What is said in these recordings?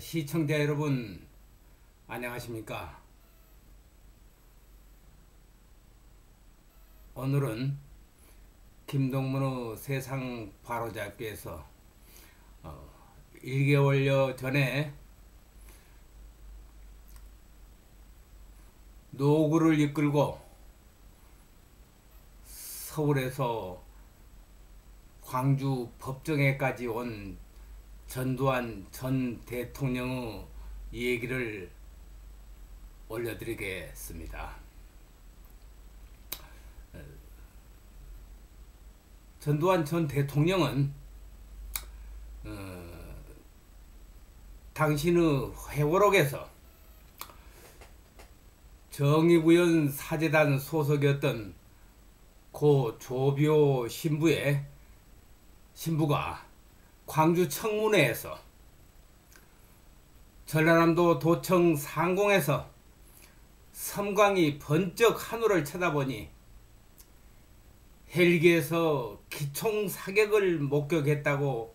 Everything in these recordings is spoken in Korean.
시청자 여러분 안녕하십니까? 오늘은 김동문의 세상 바로잡기에서 1개월여 전에 노구를 이끌고 서울에서 광주 법정에까지 온 전두환 전 대통령의 얘기를 올려드리겠습니다. 전두환 전 대통령은 당신의 회고록에서 정의구현 사재단 소속이었던 고 조비오 신부가 광주 청문회에서 전라남도 도청 상공에서 섬광이 번쩍 하늘을 쳐다보니 헬기에서 기총 사격을 목격했다고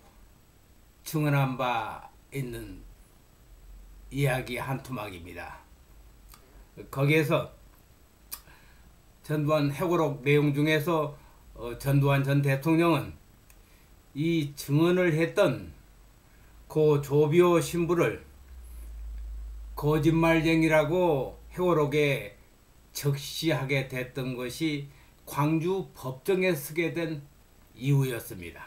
증언한 바 있는 이야기 한 토막입니다. 거기에서 전두환 회고록 내용 중에서 전두환 전 대통령은 이 증언을 했던 고 조비오 신부를 거짓말쟁이라고 회고록에 적시하게 됐던 것이 광주 법정에 서게 된 이유였습니다.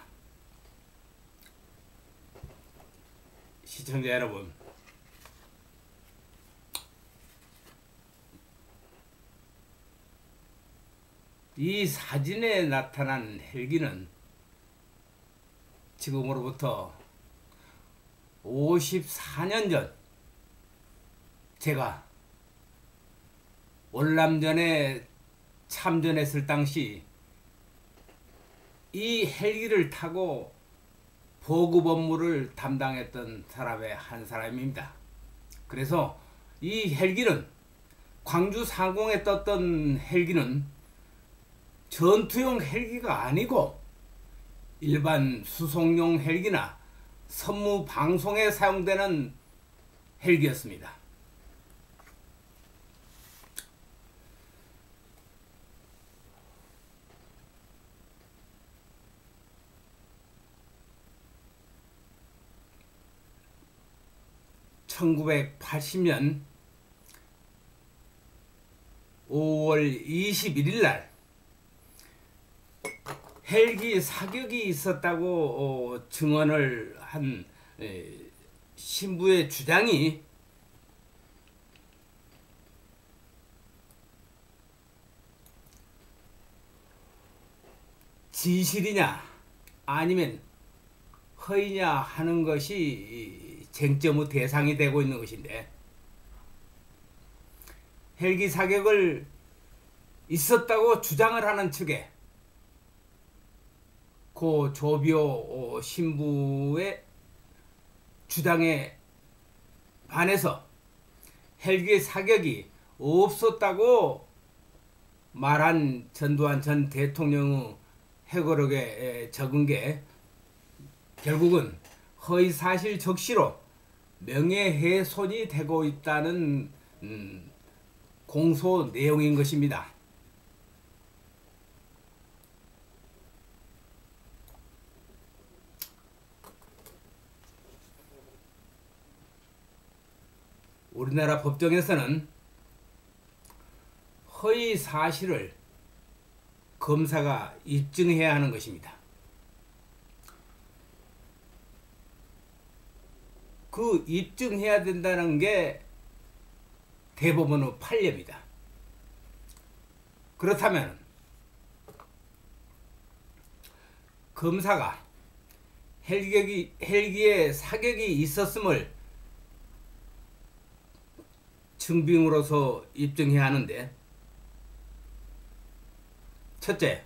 시청자 여러분, 이 사진에 나타난 헬기는 지금으로부터 54년 전 제가 월남전에 참전했을 당시 이 헬기를 타고 보급 업무를 담당했던 사람의 한 사람입니다. 그래서 이 헬기는 광주 상공에 떴던 헬기는 전투용 헬기가 아니고 일반 수송용 헬기나 선무 방송에 사용되는 헬기였습니다. (1980년 5월 21일) 날 헬기 사격이 있었다고 증언을 한 신부의 주장이 진실이냐 아니면 허위냐 하는 것이 쟁점의 대상이 되고 있는 것인데, 헬기 사격을 있었다고 주장을 하는 측에 고 조비오 신부의 주장에 반해서 헬기 사격이 없었다고 말한 전두환 전 대통령의 회고록에 적은 게 결국은 허위사실 적시로 명예훼손이 되고 있다는 공소 내용인 것입니다. 우리나라 법정에서는 허위 사실을 검사가 입증해야 하는 것입니다. 그 입증해야 된다는 게 대법원의 판례입니다. 그렇다면 검사가 헬기에 사격이 있었음을 증빙으로서 입증해야 하는데, 첫째,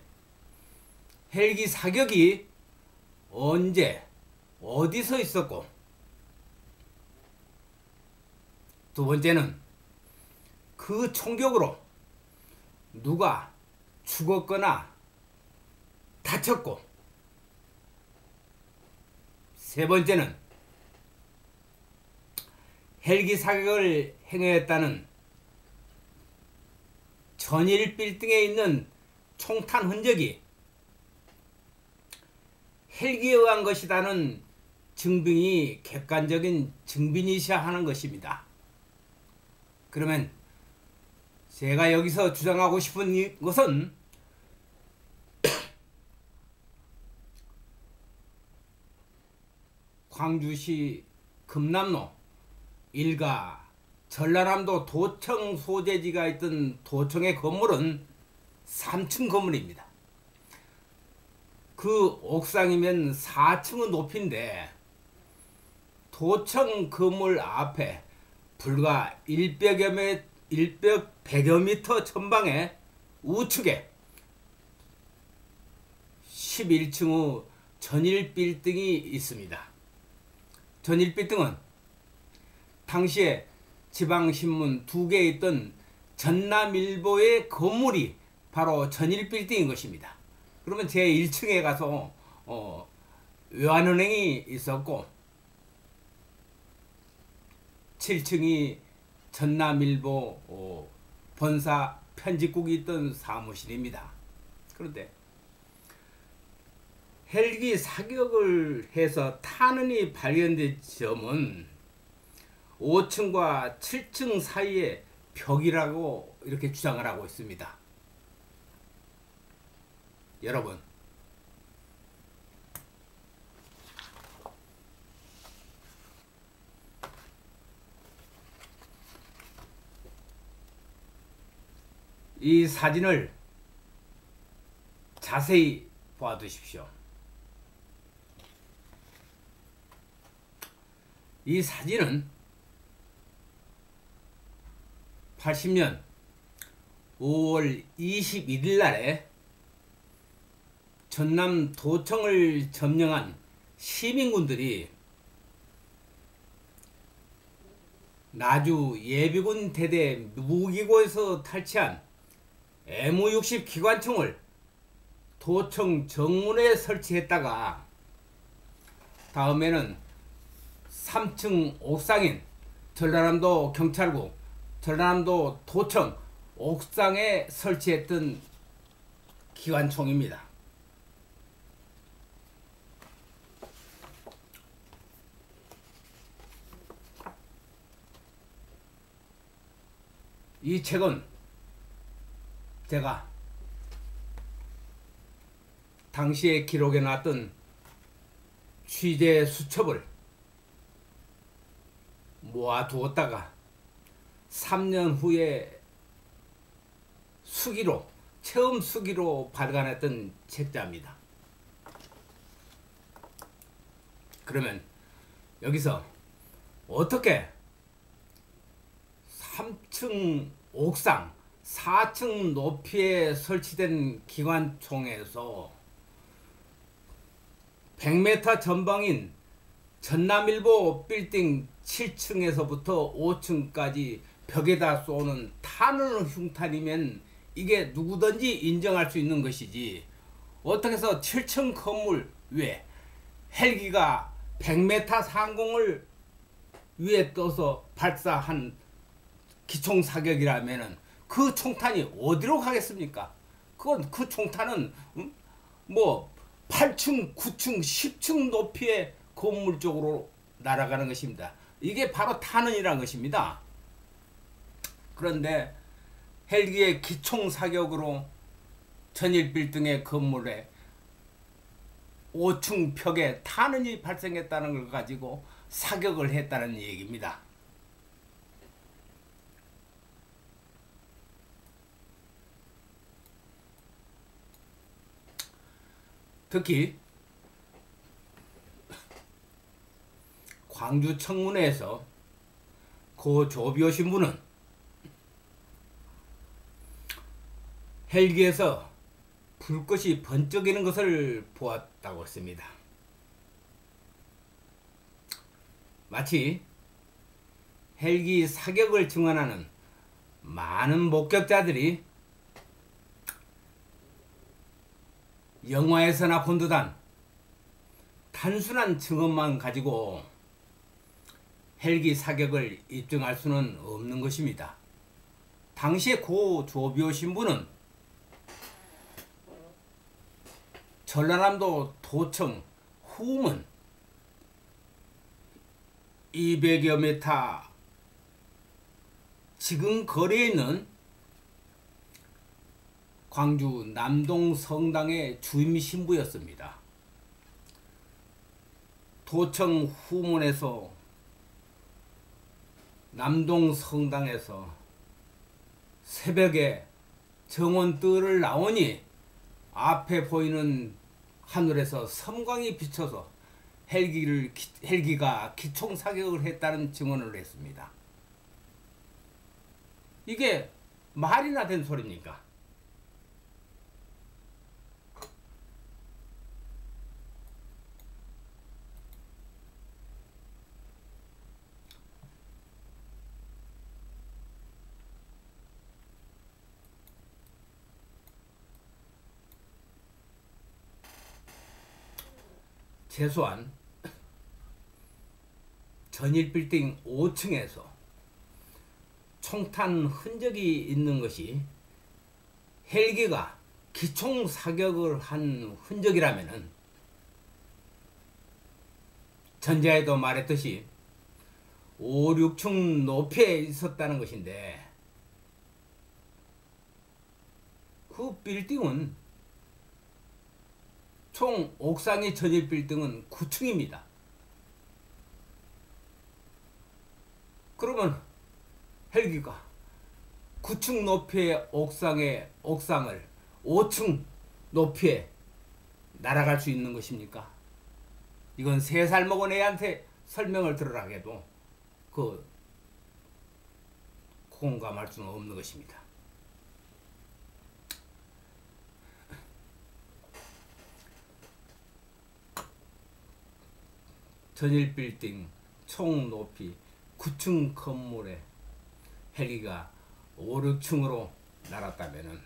헬기 사격이 언제 어디서 있었고, 두 번째는 그 총격으로 누가 죽었거나 다쳤고, 세 번째는 헬기 사격을 행하였다는 전일 빌딩에 있는 총탄 흔적이 헬기에 의한 것이라는 증빙이 객관적인 증빙이셔야 하는 것입니다. 그러면 제가 여기서 주장하고 싶은 것은 광주시 금남로 일가 전라남도 도청 소재지가 있던 도청의 건물은 3층 건물입니다. 그 옥상이면 4층은 높인데 도청 건물 앞에 불과 100여 미터 전방에 우측에 11층의 전일 빌딩이 있습니다. 전일 빌딩은 당시에 지방신문 2개 있던 전남일보의 건물이 바로 전일 빌딩인 것입니다. 그러면 제 1층에 가서 외환은행이 있었고 7층이 전남일보 본사 편집국이 있던 사무실입니다. 그런데 헬기 사격을 해서 탄원이 발견된 점은 5층과 7층 사이의 벽이라고 이렇게 주장을 하고 있습니다. 여러분, 이 사진을 자세히 봐두십시오. 이 사진은 80년 5월 21일 날에 전남 도청을 점령한 시민군들이 나주 예비군 대대 무기고에서 탈취한 M60 기관총을 도청 정문에 설치했다가 다음에는 3층 옥상인 전라남도 경찰국, 전라남도 도청 옥상에 설치했던 기관총입니다. 이 책은 제가 당시에 기록해 놨던 취재 수첩을 모아두었다가 3년 후에 수기로, 체험 수기로 발간했던 책자입니다. 그러면 여기서 어떻게 3층 옥상 4층 높이에 설치된 기관총에서 100m 전방인 전남일보 빌딩 7층에서부터 5층까지 벽에다 쏘는 탄원 흉탄이면 이게 누구든지 인정할 수 있는 것이지, 어떻게 해서 7층 건물 위에 헬기가 100m 상공을 위에 떠서 발사한 기총 사격이라면은 그 총탄이 어디로 가겠습니까? 그 총탄은 뭐 8층, 9층, 10층 높이의 건물 쪽으로 날아가는 것입니다. 이게 바로 탄원이라는 것입니다. 그런데 헬기의 기총 사격으로 전일 빌딩의 건물에 5층 벽에 탄원이 발생했다는 걸 가지고 사격을 했다는 얘기입니다. 특히 광주 청문회에서 고 조비오 신부는 헬기에서 불꽃이 번쩍이는 것을 보았다고 했습니다. 마치 헬기 사격을 증언하는 많은 목격자들이 영화에서나 본 듯한 단순한 증언만 가지고 헬기 사격을 입증할 수는 없는 것입니다. 당시에 고 조비오 신부는 전라남도 도청 후문 200여 미터 지금 거리에 있는 광주 남동 성당의 주임 신부였습니다. 도청 후문에서 남동 성당에서 새벽에 정원뜰을 나오니 앞에 보이는 하늘에서 섬광이 비쳐서 헬기가 기총 사격을 했다는 증언을 했습니다. 이게 말이나 된 소리입니까? 최소한 전일빌딩 5층에서 총탄 흔적이 있는 것이 헬기가 기총 사격을 한 흔적이라면은 전자에도 말했듯이 5, 6층 높이에 있었다는 것인데 그 빌딩은 총 옥상의 전일 빌딩은 9층입니다. 그러면 헬기가 9층 높이의 옥상을 5층 높이에 날아갈 수 있는 것입니까? 이건 3살 먹은 애한테 설명을 들으라 해도 공감할 수는 없는 것입니다. 전일 빌딩 총 높이 9층 건물에 헬기가 5, 6층으로 날았다면은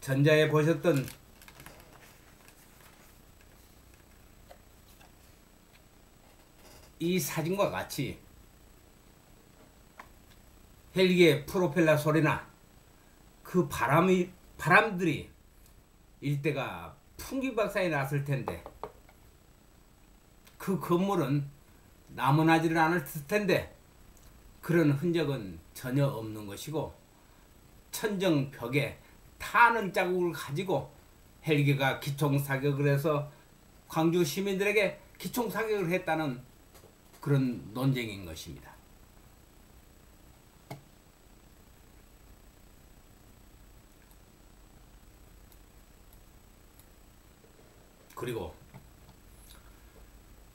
전자에 보셨던 이 사진과 같이 헬기의 프로펠러 소리나 그 바람들이 일대가 풍기박산이 났을 텐데 그 건물은 나무나지를 않았을 텐데 그런 흔적은 전혀 없는 것이고 천정 벽에 타는 자국을 가지고 헬기가 기총 사격을 해서 광주 시민들에게 기총 사격을 했다는 그런 논쟁인 것입니다. 그리고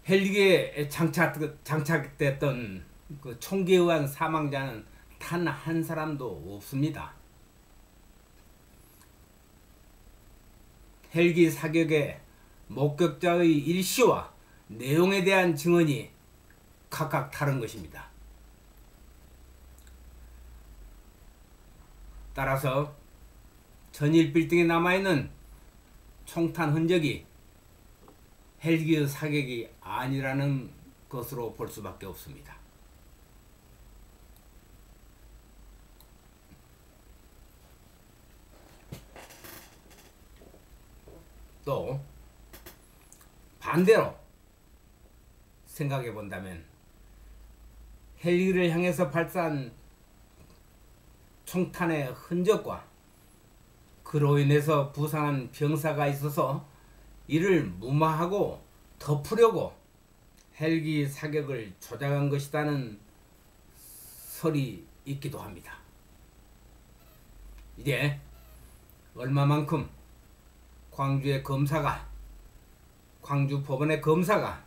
헬기에 장착됐던 그 총기에 의한 사망자는 단 한 사람도 없습니다. 헬기 사격의 목격자의 일시와 내용에 대한 증언이 각각 다른 것입니다. 따라서 전일 빌딩에 남아있는 총탄 흔적이 헬기의 사격이 아니라는 것으로 볼 수밖에 없습니다. 또 반대로 생각해 본다면 헬기를 향해서 발사한 총탄의 흔적과 그로 인해서 부상한 병사가 있어서 이를 무마하고 덮으려고 헬기 사격을 조작한 것이라는 설이 있기도 합니다. 이게 얼마만큼 광주 법원의 검사가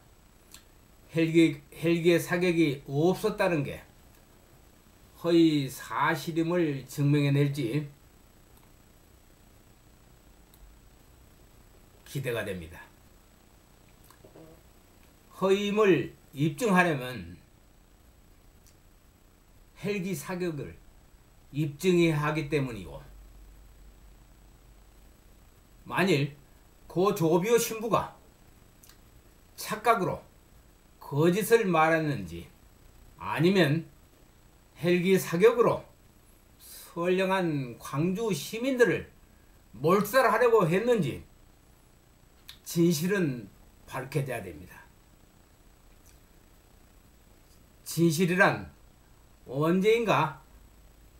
헬기의 사격이 없었다는 게 허위 사실임을 증명해낼지 기대가 됩니다. 허위임을 입증하려면 헬기 사격을 입증해야 하기 때문이고, 만일 고 조비오 신부가 착각으로 거짓을 말했는지 아니면 헬기 사격으로 선량한 광주 시민들을 몰살하려고 했는지 진실은 밝혀져야 됩니다. 진실이란 언제인가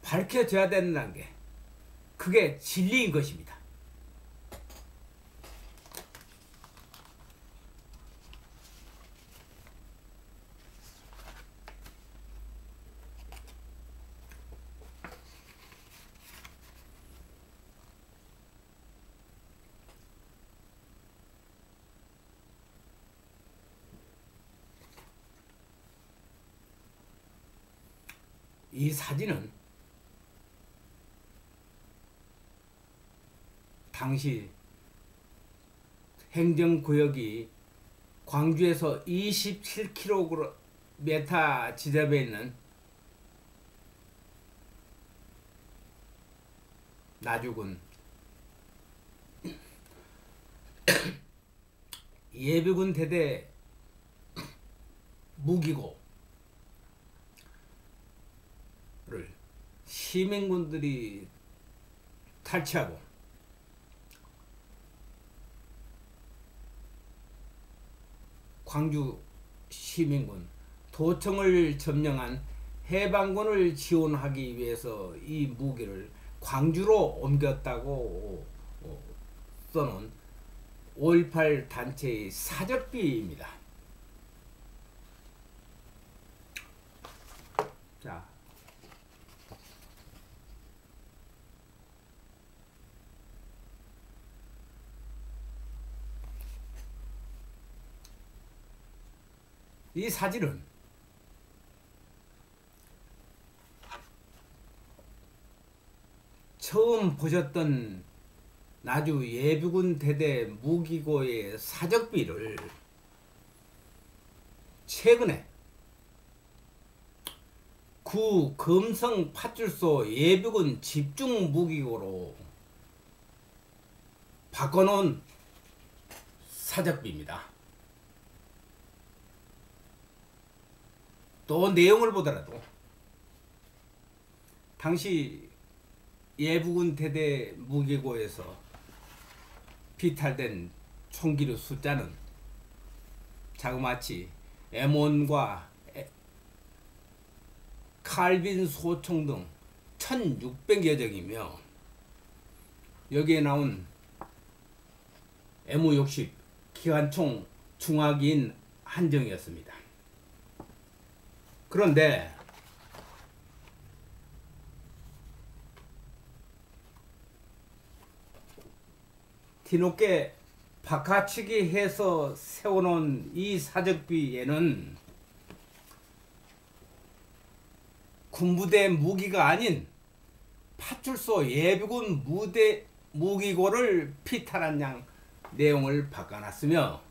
밝혀져야 된다는 게 그게 진리인 것입니다. 이 사진은 당시 행정구역이 광주에서 27km 지점에 있는 나주군 예비군 대대 무기고를 시민군들이 탈취하고 광주 시민군 도청을 점령한 해방군을 지원하기 위해서 이 무기를 광주로 옮겼다고 써놓은 5.18 단체의 사적비입니다. 자, 이 사진은 처음 보셨던 나주 예비군 대대 무기고의 사적비를 최근에 구 금성 파출소 예비군 집중 무기고로 바꿔놓은 사적비입니다. 또 내용을 보더라도 당시 예비군 대대 무기고에서 비탈된 총기류 숫자는 자그마치 M1과 칼빈 소총 등 1600여 정이며 여기에 나온 M60 기관총 중화기인 한정이었습니다. 그런데 뒤늦게 바카치기 해서 세워놓은 이 사적비에는 군부대 무기가 아닌 파출소 예비군 무기고를 피탈한 양 내용을 바꿔놨으며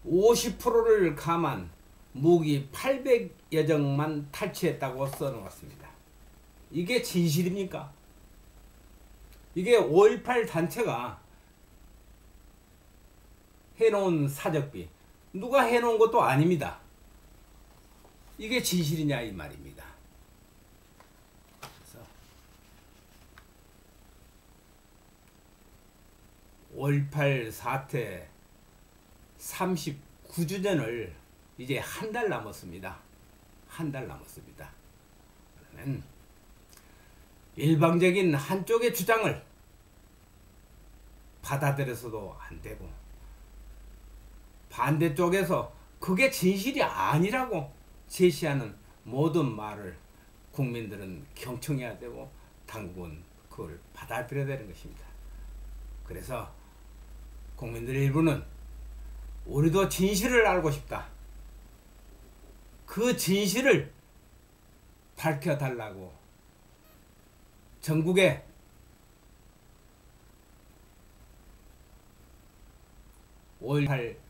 (50%를) 감한 무기 800여 정만 탈취했다고 써놓았습니다. 이게 진실입니까? 이게 5.18 단체가 해놓은 사적비, 누가 해놓은 것도 아닙니다. 이게 진실이냐 이 말입니다. 그래서 5.18 사태 39주년을 이제 한 달 남았습니다. 한 달 남았습니다. 그러면 일방적인 한쪽의 주장을 받아들여서도 안 되고 반대쪽에서 그게 진실이 아니라고 제시하는 모든 말을 국민들은 경청해야 되고 당국은 그걸 받아들여야 되는 것입니다. 그래서 국민들 일부는 우리도 진실을 알고 싶다. 그 진실을 밝혀달라고 전국에 (5.18)